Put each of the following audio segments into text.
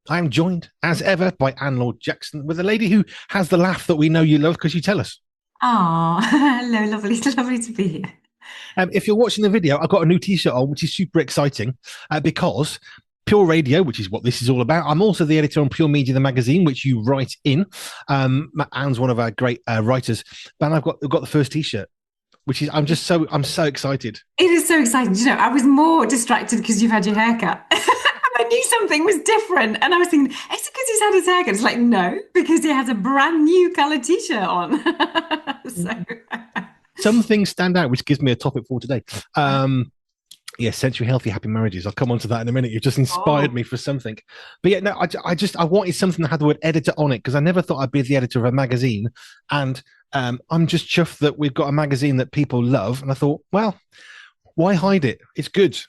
I am joined, as ever, by Anne-Laure Jackson with a lady who has the laugh that we know you love because you tell us. Oh, hello, lovely. It's lovely to be here. If you're watching the video, I've got a new T-shirt on, which is super exciting because Pure Radio, which is what this is all about. I'm also the editor on Pure Media, the magazine, which you write in. Anne's one of our great writers, and I've got the first T-shirt, which is I'm so excited. It is so exciting. You know, I was more distracted because you've had your haircut. I knew something was different, and I was thinking, is it because he's had his haircut? It's like, no, because he has a brand new colored t-shirt on. So, Some things stand out, which gives me a topic for today. Yeah, sensory healthy, happy marriages. I'll come on to that in a minute. You've just inspired oh, me for something. But yeah, no, I wanted something that had the word editor on it because I never thought I'd be the editor of a magazine. And I'm just chuffed that we've got a magazine that people love. And I thought, well, why hide it? It's good.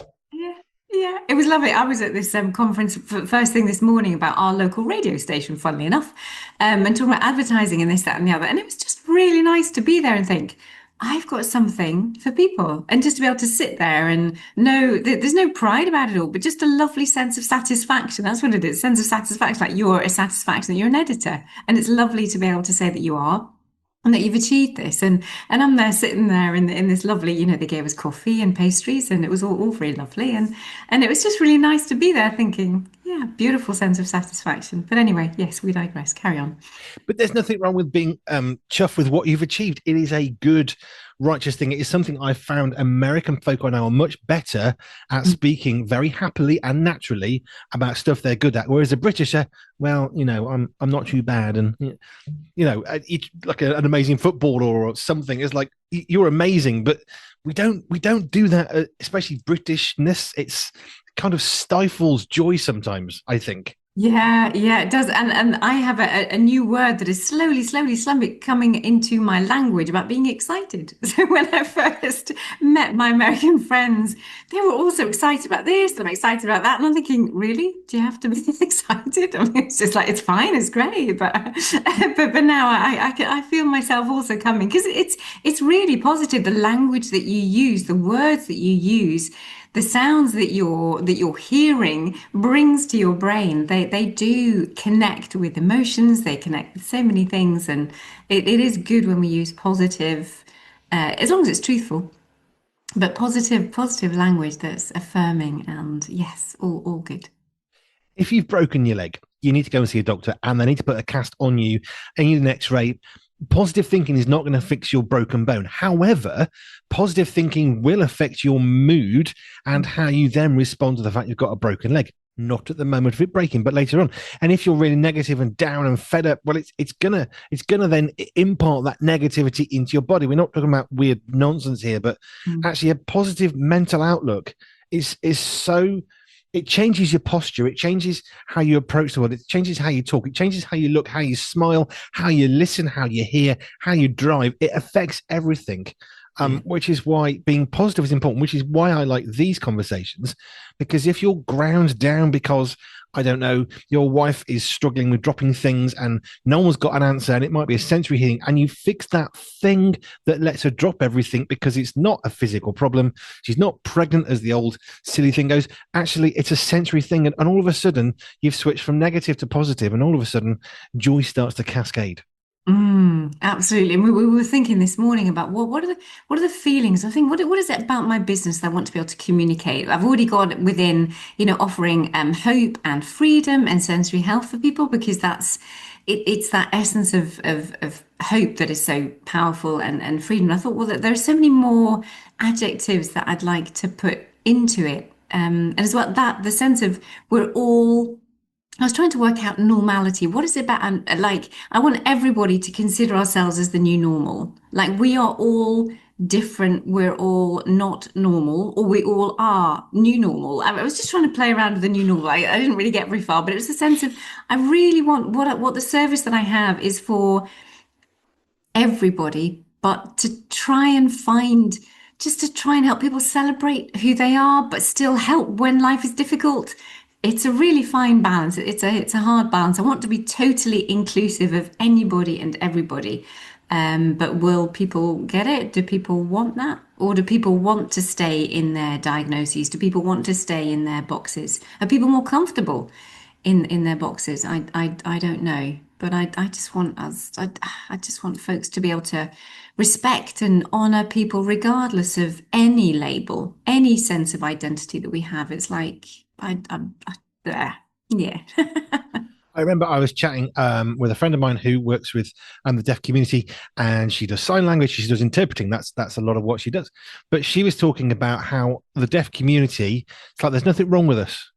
yeah, yeah, it was lovely. I was at this conference first thing this morning about our local radio station, funnily enough, and talking about advertising and this, that, and the other. And it was just really nice to be there and think, I've got something for people, and just to be able to sit there and know that there's no pride about it all, but just a lovely sense of satisfaction. That's what it is, sense of satisfaction. Like you're a satisfaction that you're an editor, and it's lovely to be able to say that you are and that you've achieved this. And I'm there sitting there in this lovely, they gave us coffee and pastries, and it was all very lovely. And it was just really nice to be there thinking, yeah, beautiful sense of satisfaction. But anyway, yes, we digress. Carry on. But there's nothing wrong with being chuffed with what you've achieved. It is a good, righteous thing. It is something I've found American folk I know are much better at speaking very happily and naturally about stuff they're good at. Whereas a Britisher, well, I'm not too bad, and like an amazing footballer or something. It's like you're amazing, but we don't do that, especially Britishness. It's kind of stifles joy sometimes, I think. Yeah, yeah, it does. And I have a new word that is slowly coming into my language about being excited. So when I first met my American friends, they were also excited about this, I'm excited about that. And I'm thinking, really? Do you have to be excited? I mean, it's just like it's fine, it's great. But but now I feel myself also coming because it's really positive. The language that you use, the words that you use, the sounds that you're hearing brings to your brain, they do connect with emotions, they connect with so many things, and it is good when we use positive, as long as it's truthful, but positive language that's affirming, and yes, all good. If you've broken your leg, you need to go and see a doctor, and they need to put a cast on you and you need an X-ray. Positive thinking is not going to fix your broken bone. However, positive thinking will affect your mood and how you then respond to the fact you've got a broken leg. Not at the moment of it breaking, but later on. And if you're really negative and down and fed up, well, it's gonna then impart that negativity into your body. We're not talking about weird nonsense here, but Mm. actually a positive mental outlook is so, it changes your posture, it changes how you approach the world, it changes how you talk, it changes how you look, how you smile, how you listen, how you hear, how you drive. It affects everything. Yeah. Which is why being positive is important, which is why I like these conversations. Because if you're ground down because, I don't know, your wife is struggling with dropping things and no one's got an answer, and it might be a sensory healing, and you fix that thing that lets her drop everything because it's not a physical problem. She's not pregnant, as the old silly thing goes. Actually, it's a sensory thing. And all of a sudden, you've switched from negative to positive, and all of a sudden, joy starts to cascade. Absolutely. And we were thinking this morning about what are the feelings? I think what is it about my business that I want to be able to communicate? I've already got within, offering hope and freedom and sensory health for people because it's that essence of hope that is so powerful and freedom. And I thought, well, there are so many more adjectives that I'd like to put into it. And as well that the sense of we're all I was trying to work out normality. What is it about? Like, I want everybody to consider ourselves as the new normal. Like, we are all different. We're all not normal, or we all are new normal. I was just trying to play around with the new normal. I didn't really get very far, but it was a sense of I really want what the service that I have is for everybody, but to try and find just to try and help people celebrate who they are, but still help when life is difficult. It's a really fine balance. It's a hard balance. I want to be totally inclusive of anybody and everybody. But will people get it? Do people want that? Or do people want to stay in their diagnoses? Do people want to stay in their boxes? Are people more comfortable in their boxes. I don't know, but I just want us. I just want folks to be able to respect and honor people regardless of any label, any sense of identity that we have. It's like there, yeah. I remember I was chatting with a friend of mine who works with the deaf community, and she does sign language. She does interpreting. That's a lot of what she does. But she was talking about how the deaf community, it's like there's nothing wrong with us.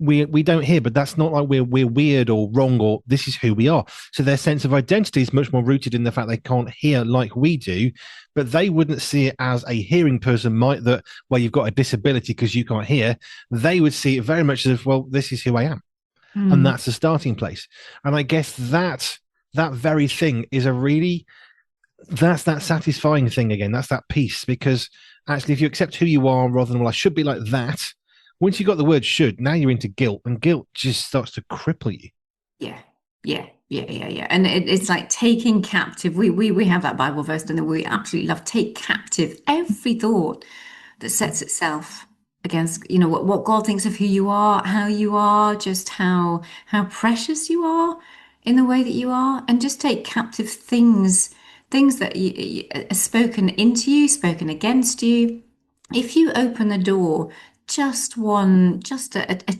We don't hear, but that's not like we're weird or wrong or this is who we are. So their sense of identity is much more rooted in the fact they can't hear like we do, but they wouldn't see it as a hearing person might, that well you've got a disability because you can't hear. They would see it very much as if, well, this is who I am, and Mm, that's the starting place. And I guess that very thing is a really, that's that satisfying thing again. That's that peace, because actually, if you accept who you are rather than, well, I should be like that. Once you got the word should, now you're into guilt, and guilt just starts to cripple you. yeah, yeah. And it's like taking captive. We have that Bible verse, and we absolutely love take captive every thought that sets itself against, what God thinks of who you are, how you are, just how precious you are in the way that you are, and just take captive things that are spoken into you, spoken against you. If you open the door just a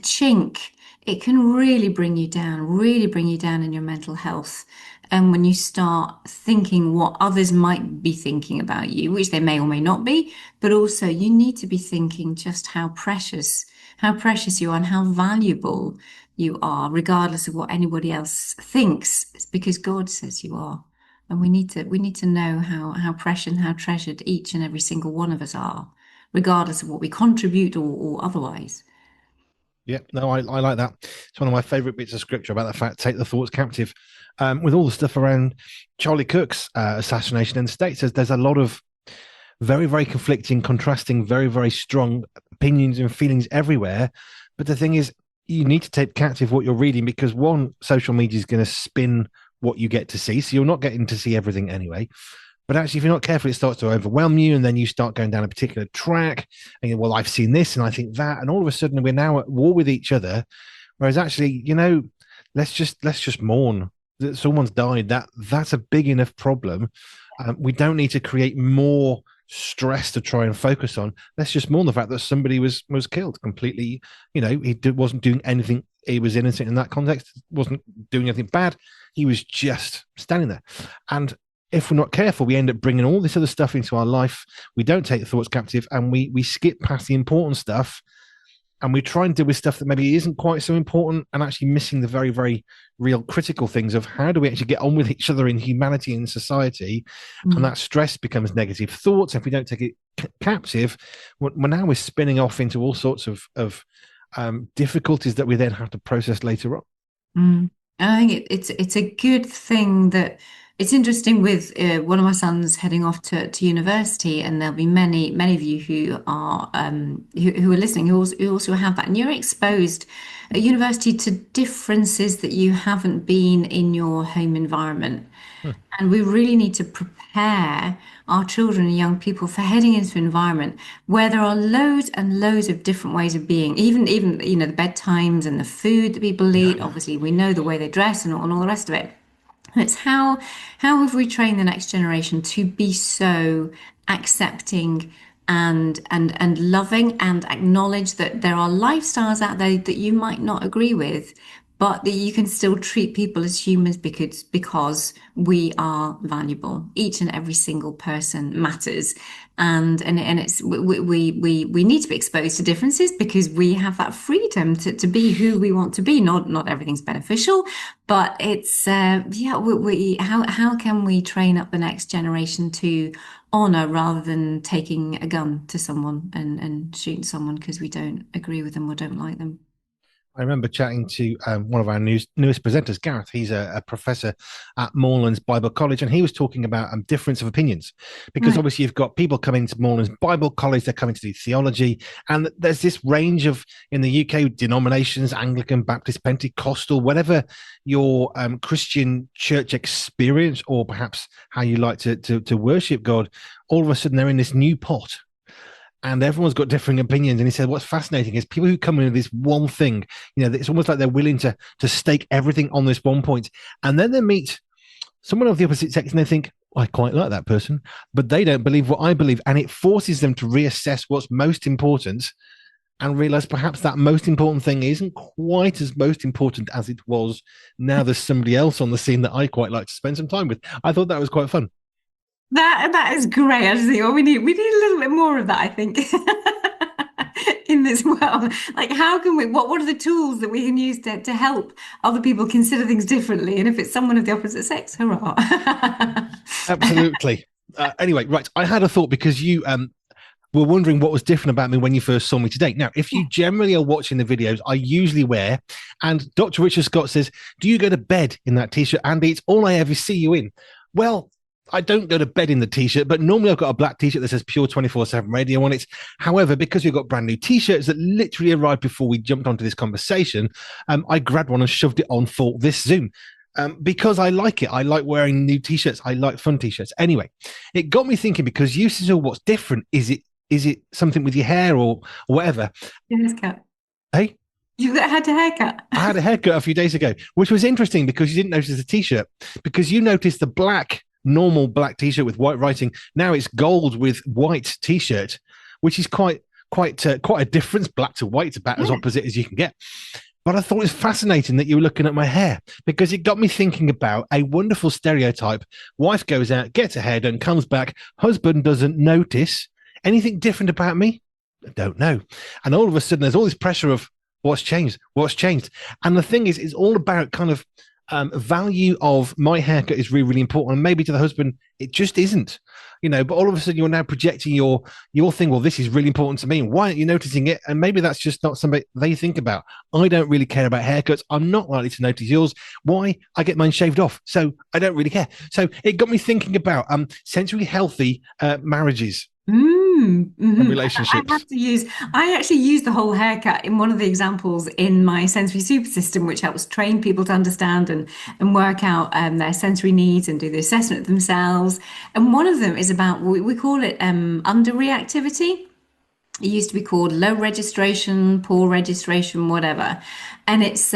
chink, it can really bring you down in your mental health. And when you start thinking what others might be thinking about you, which they may or may not be, but also you need to be thinking just how precious you are and how valuable you are, regardless of what anybody else thinks. It's because God says you are. And we need to know how precious and how treasured each and every single one of us are, regardless of what we contribute or otherwise. Yeah, no, I like that. It's one of my favorite bits of scripture about the fact take the thoughts captive. With all the stuff around Charlie Cook's assassination in the States, there's a lot of very, very conflicting, contrasting, very, very strong opinions and feelings everywhere. But the thing is, you need to take captive what you're reading, because one, social media is going to spin what you get to see. So you're not getting to see everything anyway. But actually, if you're not careful, it starts to overwhelm you, and then you start going down a particular track. And well, I've seen this, and I think that, and all of a sudden, we're now at war with each other. Whereas actually, let's just mourn that someone's died. That's a big enough problem. We don't need to create more stress to try and focus on. Let's just mourn the fact that somebody was killed completely. Wasn't doing anything. He was innocent in that context. Wasn't doing anything bad. He was just standing there, and if we're not careful, we end up bringing all this other stuff into our life. We don't take the thoughts captive, and we skip past the important stuff, and we try and deal with stuff that maybe isn't quite so important, and actually missing the very, very real critical things of how do we actually get on with each other in humanity and society. And Mm. that stress becomes negative thoughts. If we don't take it captive, we're spinning off into all sorts of difficulties that we then have to process later on. Mm. And I think it's a good thing that it's interesting with one of my sons heading off to university, and there'll be many of you who are who are listening who also have that, and you're exposed at university to differences that you haven't been in your home environment. Hmm. And we really need to prepare our children and young people for heading into an environment where there are loads and loads of different ways of being, even the bedtimes and the food that people Yeah, eat. Obviously, we know the way they dress and all the rest of it. It's how have we trained the next generation to be so accepting and loving, and acknowledge that there are lifestyles out there that you might not agree with, but that you can still treat people as humans because we are valuable. Each and every single person matters, and it's we need to be exposed to differences because we have that freedom to be who we want to be. Not everything's beneficial, but it's yeah. How can we train up the next generation to honor rather than taking a gun to someone and shooting someone because we don't agree with them or don't like them? I remember chatting to one of our newest presenters, Gareth. He's a professor at Morelands Bible College, and he was talking about difference of opinions. Because Right. obviously, you've got people coming to Morelands Bible College, they're coming to do theology, and there's this range of, in the UK, denominations: Anglican, Baptist, Pentecostal, whatever your Christian church experience, or perhaps how you like to worship God. All of a sudden, they're in this new pot. and everyone's got differing opinions. And he said, what's fascinating is people who come in with this one thing, it's almost like they're willing to stake everything on this one point, and then they meet someone of the opposite sex and they think, I quite like that person, but they don't believe what I believe. And it forces them to reassess what's most important and realize perhaps that most important thing isn't quite as most important as it was. Now there's somebody else on the scene that I quite like to spend some time with. I thought that was quite fun. That is great. I just think, oh, we need a little bit more of that, I think, in this world. Like, how can we? What are the tools that we can use to help other people consider things differently? And if it's someone of the opposite sex, hurrah! Absolutely. Anyway, right. I had a thought because you were wondering what was different about me when you first saw me today. Now, if you generally are watching the videos, I usually wear, and Dr. Richard Scott says, do you go to bed in that t-shirt, Andy? It's all I ever see you in. Well, I don't go to bed in the t-shirt, but normally I've got a black t-shirt that says Pure 24/7 Radio on it. However, because we've got brand new t-shirts that literally arrived before we jumped onto this conversation, I grabbed one and shoved it on for this Zoom. Because I like it. I like wearing new t-shirts. I like fun t-shirts. Anyway, it got me thinking because you said, oh, what's different? Is it something with your hair or whatever? Haircut. Hey? You had a haircut. I had a haircut a few days ago, which was interesting because you didn't notice the t-shirt, because you noticed the normal black t-shirt with white writing. Now it's gold with white t-shirt, which is quite a difference. Black to white, about as opposite as you can get. But I thought it was fascinating that you were looking at my hair, because it got me thinking about a wonderful stereotype. Wife goes out, gets her hair done, comes back, husband doesn't notice. Anything different about me? I don't know. And all of a sudden, there's all this pressure of what's changed. And the thing is, it's all about kind of value of my haircut is really, really important. And maybe to the husband, it just isn't, but all of a sudden you're now projecting your thing. Well, this is really important to me. Why aren't you noticing it? And maybe that's just not something they think about. I don't really care about haircuts. I'm not likely to notice yours. Why? I get mine shaved off. So I don't really care. So it got me thinking about sensually healthy marriages. And relationships. I actually use the whole haircut in one of the examples in my sensory super system, which helps train people to understand and work out their sensory needs and do the assessment themselves. And one of them is about, we call it underreactivity. It used to be called low registration, poor registration, whatever. And it's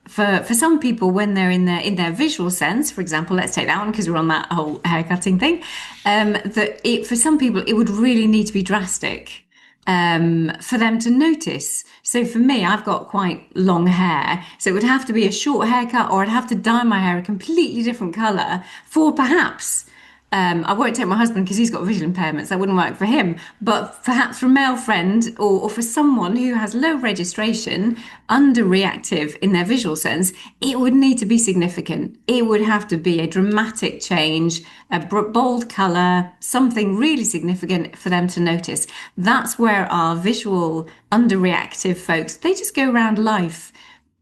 for some people, when they're in their visual sense, for example, let's take that one because we're on that whole haircutting thing. For some people, it would really need to be drastic for them to notice. So for me, I've got quite long hair, so it would have to be a short haircut, or I'd have to dye my hair a completely different color for perhaps. I won't take my husband because he's got visual impairments. That wouldn't work for him. But perhaps for a male friend or for someone who has low registration, underreactive in their visual sense, it would need to be significant. It would have to be a dramatic change, a bold color, something really significant for them to notice. That's where our visual underreactive folks, they just go around life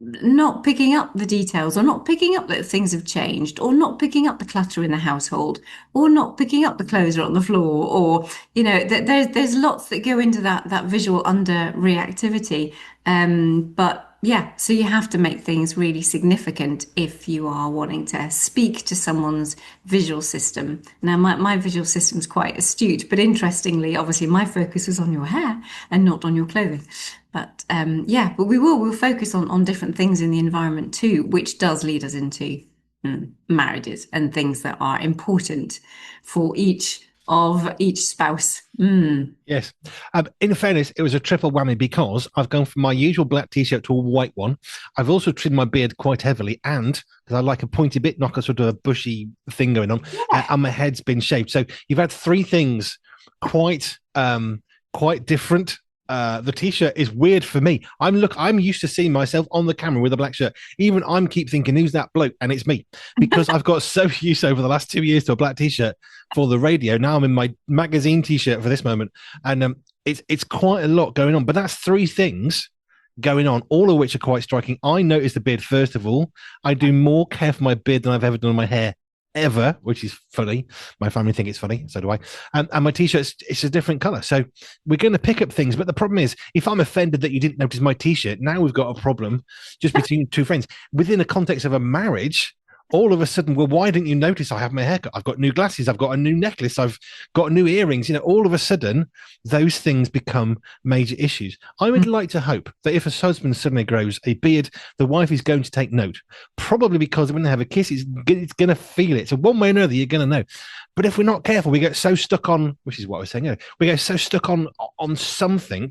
not picking up the details, or not picking up that things have changed, or not picking up the clutter in the household, or not picking up the clothes are on the floor, or there's lots that go into that visual under reactivity. But yeah, so you have to make things really significant if you are wanting to speak to someone's visual system. Now, my visual system is quite astute, but interestingly, obviously, my focus is on your hair and not on your clothing. But but we'll focus on different things in the environment too, which does lead us into marriages and things that are important for each spouse. Yes. In fairness, it was a triple whammy because I've gone from my usual black t-shirt to a white one. I've also trimmed my beard quite heavily, and because I like a pointy bit, not a sort of a bushy thing going on, and my head's been shaved. So you've had three things quite different. The t-shirt is weird for me. I'm used to seeing myself on the camera with a black shirt. Even I'm keep thinking, who's that bloke? And it's me, because I've got so used over the last 2 years to a black t-shirt for the radio. Now I'm in my magazine t-shirt for this moment, and it's quite a lot going on. But that's three things going on, all of which are quite striking. I noticed the beard first of all. I do more care for my beard than I've ever done on my hair ever, which is funny. My family think it's funny, so do I. And my t-shirt, it's a different color. So we're going to pick up things. But the problem is, if I'm offended that you didn't notice my t-shirt, now we've got a problem just between two friends. Within the context of a marriage, all of a sudden, well, why didn't you notice I have my haircut? I've got new glasses. I've got a new necklace. I've got new earrings. All of a sudden, those things become major issues. I would like to hope that if a husband suddenly grows a beard, the wife is going to take note, probably because when they have a kiss, it's going to feel it. So one way or another, you're going to know. But if we're not careful, we get so stuck on, which is what I was saying, we get so stuck on something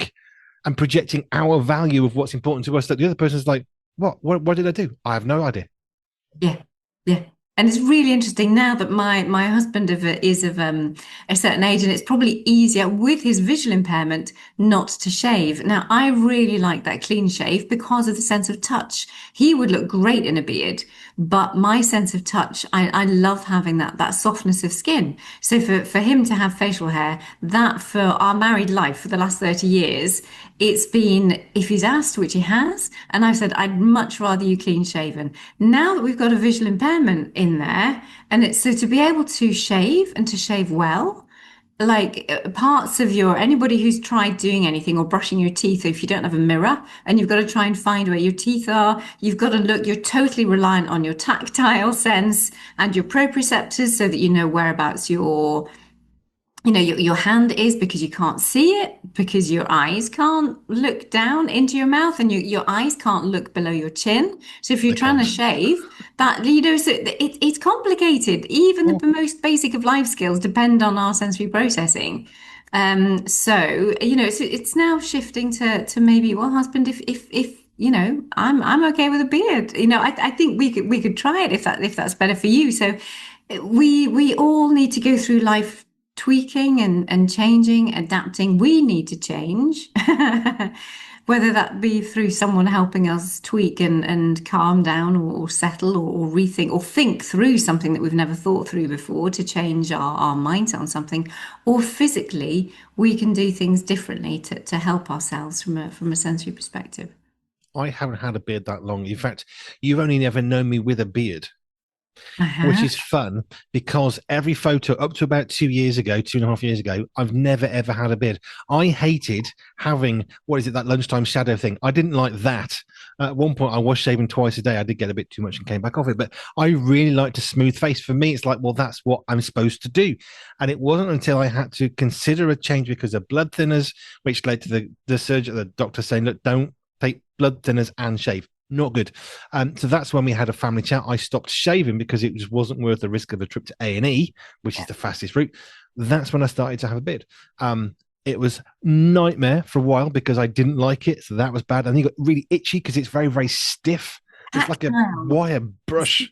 and projecting our value of what's important to us that the other person's like, what did I do? I have no idea. Yeah, yeah. And it's really interesting now that my husband is of a certain age, and it's probably easier with his visual impairment not to shave. Now, I really like that clean shave because of the sense of touch. He would look great in a beard, but my sense of touch, I love having that softness of skin. So for him to have facial hair, that for our married life for the last 30 years, it's been, if he's asked, which he has, and I've said, I'd much rather you clean shaven. Now that we've got a visual impairment in there, and it's so to be able to shave and to shave well, like parts of anybody who's tried doing anything or brushing your teeth, if you don't have a mirror and you've got to try and find where your teeth are, you've got to look, you're totally reliant on your tactile sense and your proprioceptors so that you know whereabouts your hand is, because you can't see it, because your eyes can't look down into your mouth, and your eyes can't look below your chin. So if you're trying to shave that, so it's complicated. Even the most basic of life skills depend on our sensory processing. So it's now shifting to maybe, well, husband, if I'm okay with a beard. I think we could try it if that's better for you. So we all need to go through life tweaking and changing, adapting. We need to change, whether that be through someone helping us tweak and calm down or settle or rethink or think through something that we've never thought through before to change our mindset on something, or physically we can do things differently to help ourselves from a sensory perspective. I haven't had a beard that long. In fact, you've only ever known me with a beard, which Uh-huh. is fun because every photo up to about 2 years ago, 2.5 years ago, I've never ever had a beard. I hated having, what is it, that lunchtime shadow thing. I didn't like that. At one point, I was shaving twice a day. I did get a bit too much and came back off it, but I really liked a smooth face. For me, it's like, well, that's what I'm supposed to do. And it wasn't until I had to consider a change because of blood thinners, which led to the surgeon, the doctor saying, look, don't take blood thinners and shave. Not good. So that's when we had a family chat. I stopped shaving because it just wasn't worth the risk of a trip to A&E, which is the fastest route. That's when I started to have a beard. It was nightmare for a while because I didn't like it, so that was bad. And you got really itchy because it's very, very stiff. It's like a Tactile. wire brush.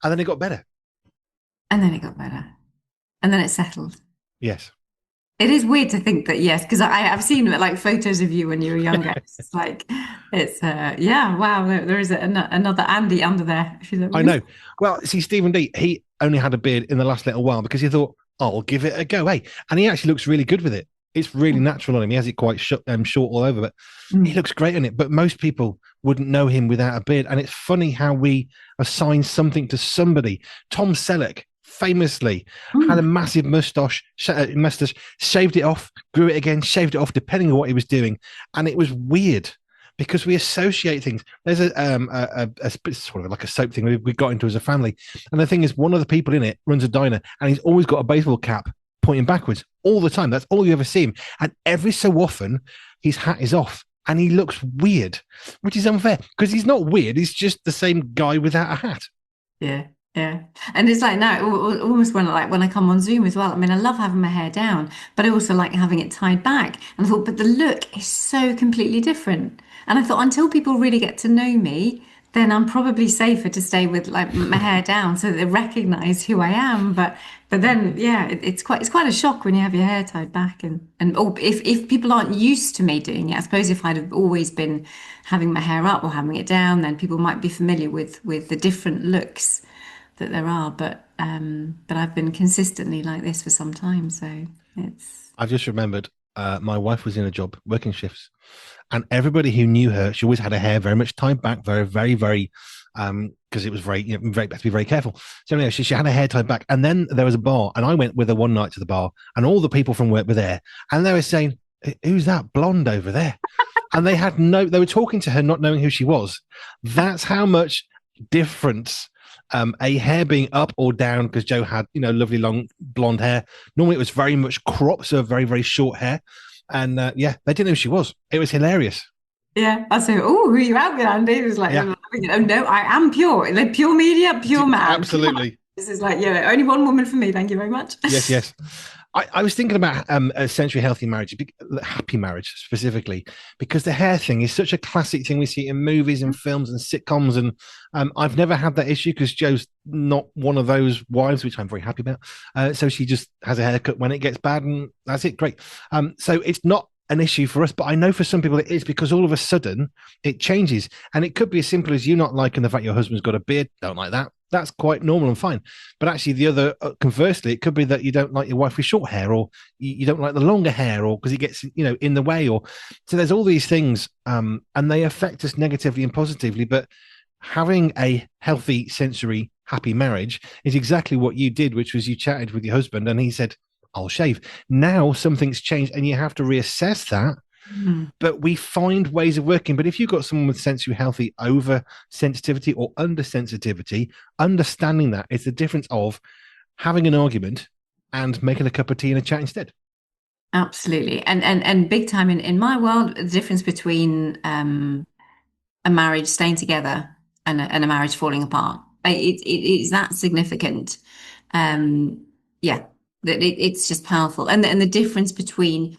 And then it got better. And then it got better. And then it settled. Yes. It is weird to think that, yes, because I've seen like photos of you when you were younger. It's like, yeah, wow, there is another Andy under there. She's like, I know. Well, see, Stephen D, he only had a beard in the last little while because he thought, oh, I'll give it a go. Hey, and he actually looks really good with it. It's really natural on him. He has it quite short all over, but he looks great in it. But most people wouldn't know him without a beard. And it's funny how we assign something to somebody. Tom Selleck famously had a massive mustache, shaved it off, grew it again, shaved it off, depending on what he was doing. And it was weird because we associate things. There's a sort of like a soap thing we got into as a family. And the thing is, one of the people in it runs a diner and he's always got a baseball cap pointing backwards all the time. That's all you ever see him. And every so often, his hat is off and he looks weird, which is unfair because he's not weird. He's just the same guy without a hat. yeah. Yeah. And it's like now, almost when I come on Zoom as well. I mean, I love having my hair down, but I also like having it tied back. And I thought, but the look is so completely different. And I thought, until people really get to know me, then I'm probably safer to stay with like my hair down so that they recognize who I am. But then, yeah, it's quite a shock when you have your hair tied back and if people aren't used to me doing it. I suppose if I'd have always been having my hair up or having it down, then people might be familiar with the different looks that there are, but I've been consistently like this for some time, so it's I've just remembered my wife was in a job working shifts, and everybody who knew her, she always had her hair very much tied back, very, very, very, because it was very, very, had to be very careful. So anyway, she had her hair tied back, and then there was a bar, and I went with her one night to the bar, and all the people from work were there, and they were saying, "Who's that blonde over there?" And they were talking to her, not knowing who she was. That's how much difference a hair being up or down because Joe had, lovely long blonde hair. Normally it was very much cropped, so very, very short hair. And yeah, they didn't know who she was. It was hilarious. Yeah, I say, oh, who are you out with, Andy? It was like, Yeah, oh no, I am pure. Like pure media, pure man. Pure man. absolutely. This is like, yeah, only one woman for me. Thank you very much. Yes, yes. I was thinking about a century healthy marriage, happy marriage specifically, because the hair thing is such a classic thing we see in movies and films and sitcoms. And I've never had that issue because Joe's not one of those wives, which I'm very happy about. So she just has a haircut when it gets bad, and that's it. Great. So it's not an issue for us, but I know for some people it is because all of a sudden it changes. And it could be as simple as you not liking the fact your husband's got a beard, don't like that. That's quite normal and fine. But actually, the other, conversely, it could be that you don't like your wife with short hair, or you don't like the longer hair, or because it gets, in the way. Or so there's all these things, and they affect us negatively and positively. But having a healthy, sensory, happy marriage is exactly what you did, which was you chatted with your husband, and he said, "I'll shave." Now something's changed, and you have to reassess that, Mm. but we find ways of working. But if you've got someone with sensory healthy over sensitivity or under sensitivity, understanding that is the difference of having an argument and making a cup of tea and a chat instead. Absolutely. And big time in my world, the difference between a marriage staying together and a marriage falling apart. It's that significant. Um, yeah, it's just powerful. And the difference between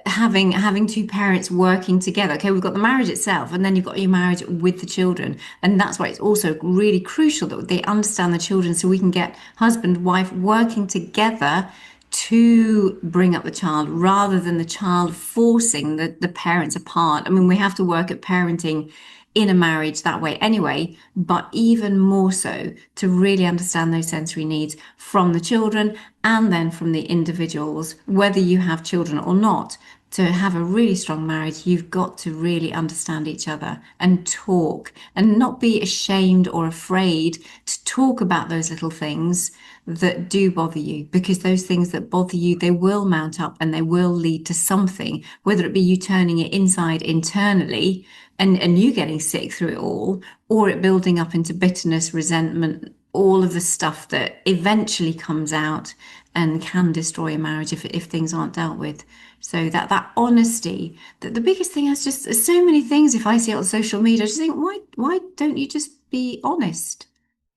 having two parents working together. Okay, we've got the marriage itself, and then you've got your marriage with the children, and that's why it's also really crucial that they understand the children, so we can get husband, wife working together to bring up the child rather than the child forcing the parents apart. I mean, we have to work at parenting in a marriage that way anyway, but even more so to really understand those sensory needs from the children and then from the individuals, whether you have children or not. To have a really strong marriage, you've got to really understand each other and talk and not be ashamed or afraid to talk about those little things that do bother you, because those things that bother you, they will mount up and they will lead to something, whether it be you turning it inside internally and you getting sick through it all, or it building up into bitterness, resentment, all of the stuff that eventually comes out and can destroy a marriage if things aren't dealt with. So that honesty, that the biggest thing is just so many things. If I see it on social media, I just think, why don't you just be honest?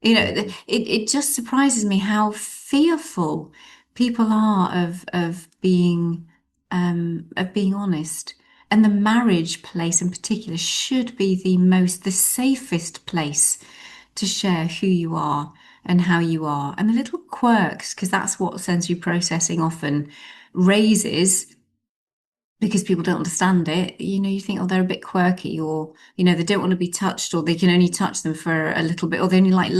It just surprises me how fearful people are of being honest. And the marriage place in particular should be the safest place to share who you are and how you are and the little quirks, because that's what sensory processing often raises, because people don't understand it. You think, oh, they're a bit quirky, or they don't want to be touched, or they can only touch them for a little bit, or they only like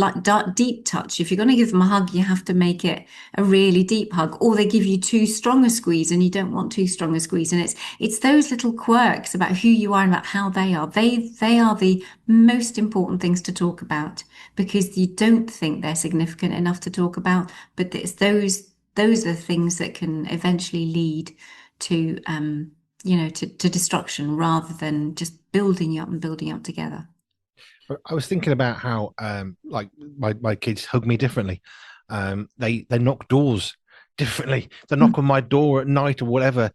deep touch. If you're going to give them a hug, you have to make it a really deep hug, or they give you too strong a squeeze and you don't want too strong a squeeze. And it's those little quirks about who you are and about how they are. They are the most important things to talk about, because you don't think they're significant enough to talk about, but it's those are things that can eventually lead to to destruction, rather than just building you up and building up together. I was thinking about how, like my kids hug me differently. They knock doors differently. They knock on my door at night or whatever.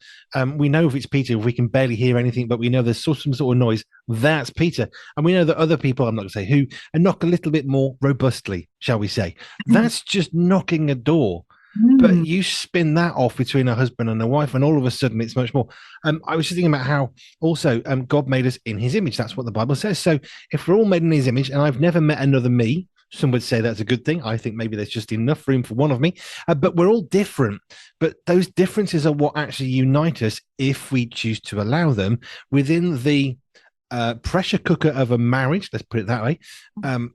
We know if it's Peter, if we can barely hear anything, but we know there's some sort of noise. That's Peter, and we know that other people, I'm not going to say who, and knock a little bit more robustly, shall we say? That's just knocking a door. But Mm. you spin that off between a husband and a wife, and all of a sudden it's much more. I was just thinking about how also God made us in his image. That's what the Bible says. So if we're all made in his image, and I've never met another me, some would say that's a good thing. I think maybe there's just enough room for one of me, but we're all different. But those differences are what actually unite us if we choose to allow them within the pressure cooker of a marriage. Let's put it that way.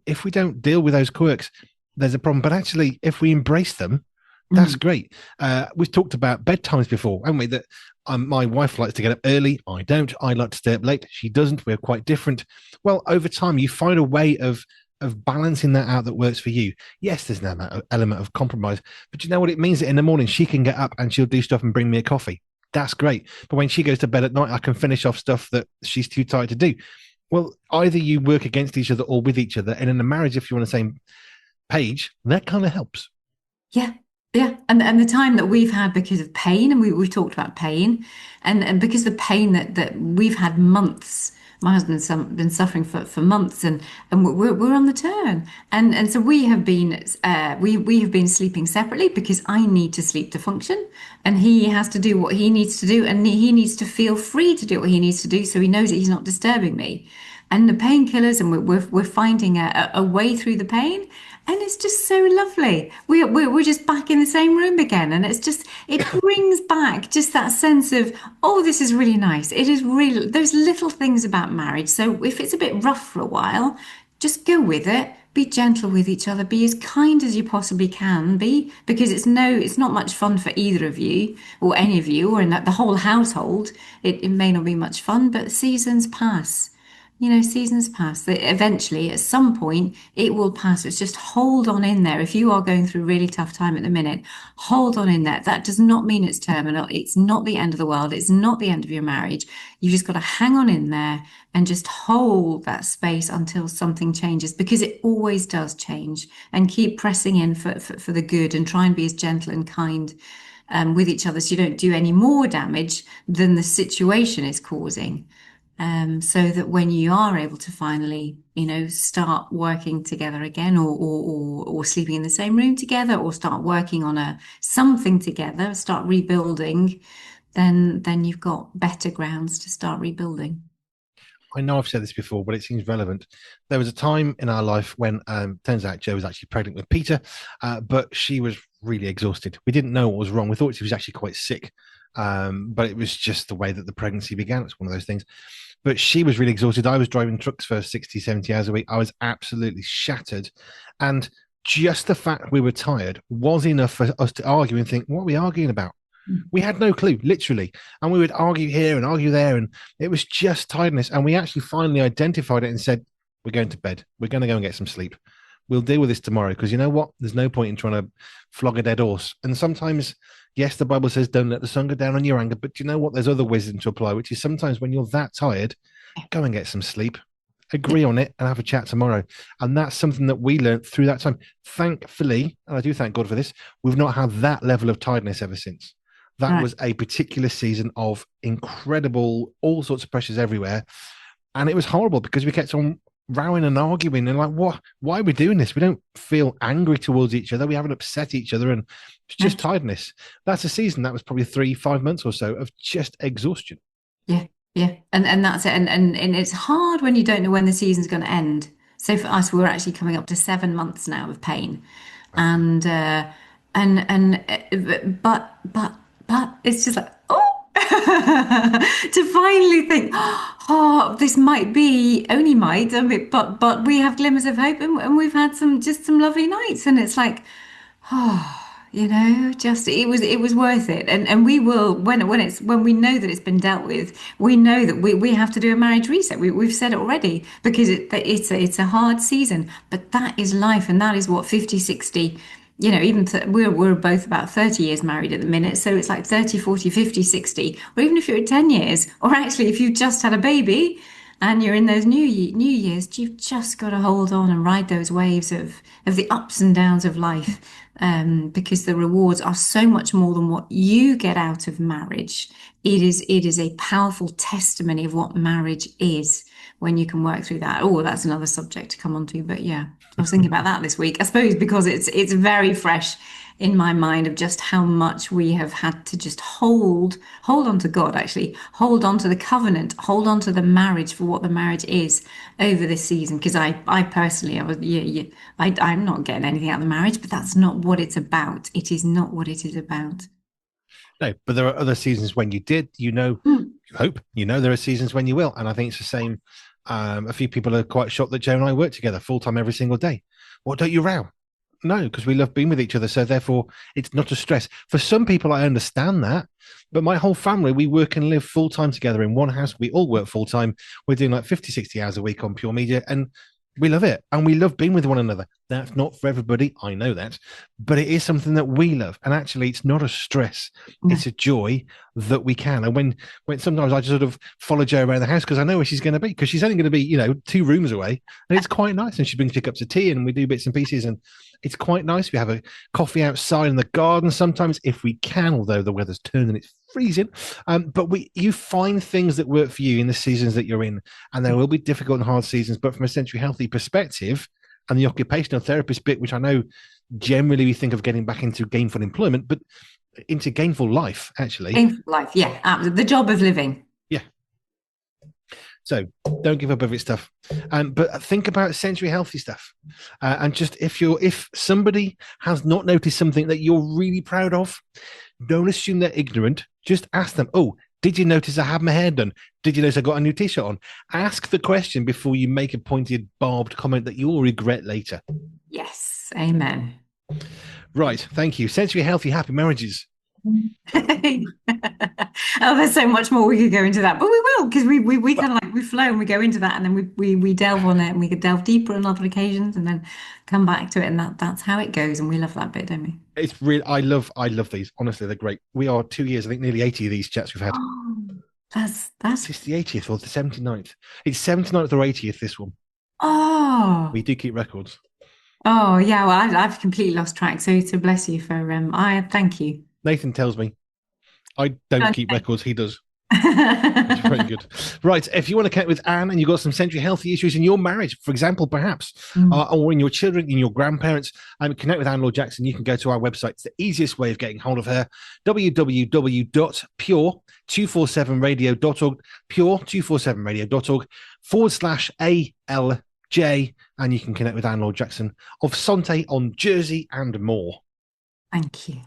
If we don't deal with those quirks, there's a problem. But actually, if we embrace them, that's great. We've talked about bedtimes before, haven't we? That my wife likes to get up early. I don't. I like to stay up late. She doesn't. We're quite different. Well, over time, you find a way of balancing that out that works for you. Yes, there's an element of compromise, but you know what it means? That in the morning she can get up and she'll do stuff and bring me a coffee. That's great. But when she goes to bed at night, I can finish off stuff that she's too tired to do. Well, either you work against each other or with each other. And in a marriage, if you're on the same page, that kind of helps. Yeah, yeah, and the time that we've had because of pain, and we've talked about pain, and because the pain that we've had months. My husband's been suffering for months, and we're on the turn, and so we have been we have been sleeping separately because I need to sleep to function, and he has to do what he needs to do, and he needs to feel free to do what he needs to do, so he knows that he's not disturbing me. And the painkillers, and we're finding a way through the pain, and it's just so lovely. We're just back in the same room again, and it's just it brings back just that sense of, oh, this is really nice. It is really those little things about marriage. So if it's a bit rough for a while, just go with it. Be gentle with each other. Be as kind as you possibly can be, because it's not much fun for either of you or any of you or in the whole household. It may not be much fun, but seasons pass. Seasons pass. Eventually, at some point, it will pass. It's just hold on in there. If you are going through a really tough time at the minute, hold on in there. That does not mean it's terminal. It's not the end of the world. It's not the end of your marriage. You just got to hang on in there and just hold that space until something changes, because it always does change. And keep pressing in for the good, and try and be as gentle and kind with each other, so you don't do any more damage than the situation is causing. So that when you are able to finally, start working together again, or sleeping in the same room together, or start working on something together, start rebuilding, then you've got better grounds to start rebuilding. I know I've said this before, but it seems relevant. There was a time in our life when turns out Jo was actually pregnant with Peter, but she was really exhausted. We didn't know what was wrong. We thought she was actually quite sick, but it was just the way that the pregnancy began. It's one of those things. But she was really exhausted. I was driving trucks for 60, 70 hours a week. I was absolutely shattered. And just the fact we were tired was enough for us to argue and think, what are we arguing about? We had no clue, literally. And we would argue here and argue there. And it was just tiredness. And we actually finally identified it and said, we're going to bed. We're going to go and get some sleep. We'll deal with this tomorrow. Because you know what? There's no point in trying to flog a dead horse. And sometimes, yes, the Bible says, don't let the sun go down on your anger. But you know what? There's other wisdom to apply, which is sometimes when you're that tired, go and get some sleep, agree on it, and have a chat tomorrow. And that's something that we learned through that time. Thankfully, and I do thank God for this, we've not had that level of tiredness ever since. That Right. was a particular season of incredible, all sorts of pressures everywhere. And it was horrible because we kept on rowing and arguing and like, what? Why are we doing this? We don't feel angry towards each other. We haven't upset each other. And it's just tiredness. That's a season that was probably 3, 5 months or so of just exhaustion. Yeah, yeah, and that's it. And it's hard when you don't know when the season's going to end. So for us, we're actually coming up to 7 months now of pain, Wow. and but it's just like, oh, to finally think, oh, this might be only might, I mean, but we have glimmers of hope, and we've had some lovely nights, and it's like, oh, just it was worth it. And we will, when we know that it's been dealt with, we know that we have to do a marriage reset. We've said it already, because it's a hard season, but that is life, and that is what 50, 60, even we're both about 30 years married at the minute, so it's like 30, 40, 50, 60, or even if you're at 10 years, or actually if you've just had a baby and you're in those new years, you've just got to hold on and ride those waves of the ups and downs of life, because the rewards are so much more than what you get out of marriage. It is a powerful testimony of what marriage is when you can work through that. Oh, that's another subject to come on to, but yeah, I was thinking about that this week, I suppose, because it's very fresh in my mind of just how much we have had to just hold on to God, actually, hold on to the covenant, hold on to the marriage for what the marriage is over this season. Because I personally, I was, yeah, I'm not getting anything out of the marriage, but that's not what it's about. It is not what it is about. No, but there are other seasons when you did, Mm. you hope, there are seasons when you will. And I think it's the same. A few people are quite shocked that Jo and I work together full time every single day. What, don't you row? No, because we love being with each other. So therefore, it's not a stress. For some people, I understand that. But my whole family, we work and live full time together in one house. We all work full time. We're doing like 50, 60 hours a week on pure media. And we love it. And we love being with one another. That's not for everybody. I know that, but it is something that we love. And actually, it's not a stress. No. It's a joy that we can. And when sometimes I just sort of follow Jo around the house because I know where she's going to be, because she's only going to be, 2 rooms away. And it's quite nice. And she brings me cups of tea and we do bits and pieces. And it's quite nice. We have a coffee outside in the garden sometimes if we can, although the weather's turned and it's freezing. But you find things that work for you in the seasons that you're in. And there will be difficult and hard seasons. But from a Century Healthy perspective, and the occupational therapist bit, which I know generally we think of getting back into gainful employment, but into gainful life, actually. Gainful life, yeah, the job of living. Yeah. So don't give up of it stuff. But think about Century Healthy stuff. And just if somebody has not noticed something that you're really proud of, don't assume they're ignorant. Just ask them, oh, did you notice I had my hair done? Did you notice I got a new t-shirt on? Ask the question before you make a pointed, barbed comment that you'll regret later. Yes, amen. Right, thank you. Century Healthy, happy marriages. Oh, there's so much more we could go into that, but we will, because we kind of like we flow and we go into that, and then we delve on it, and we could delve deeper on other occasions, and then come back to it, and that's how it goes, and we love that bit, don't we? It's really, I love these. Honestly, they're great. We are 2 years, I think, nearly 80 of these chats we've had. Oh, that's Is this the 80th or the 79th? It's 79th or 80th, this one. oh We do keep records. oh yeah. Well, I've completely lost track. So bless you for I thank you. Nathan tells me I don't keep Okay. records. He does. It's very good. Right. If you want to connect with Anne and you've got some Century Healthy issues in your marriage, for example, perhaps, or in your children, in your grandparents, connect with Anne Laure Jackson. You can go to our website. It's the easiest way of getting hold of her. www.pure247radio.org, pure247radio.org/ALJ. And you can connect with Anne Laure Jackson of Sante on Jersey and more. Thank you.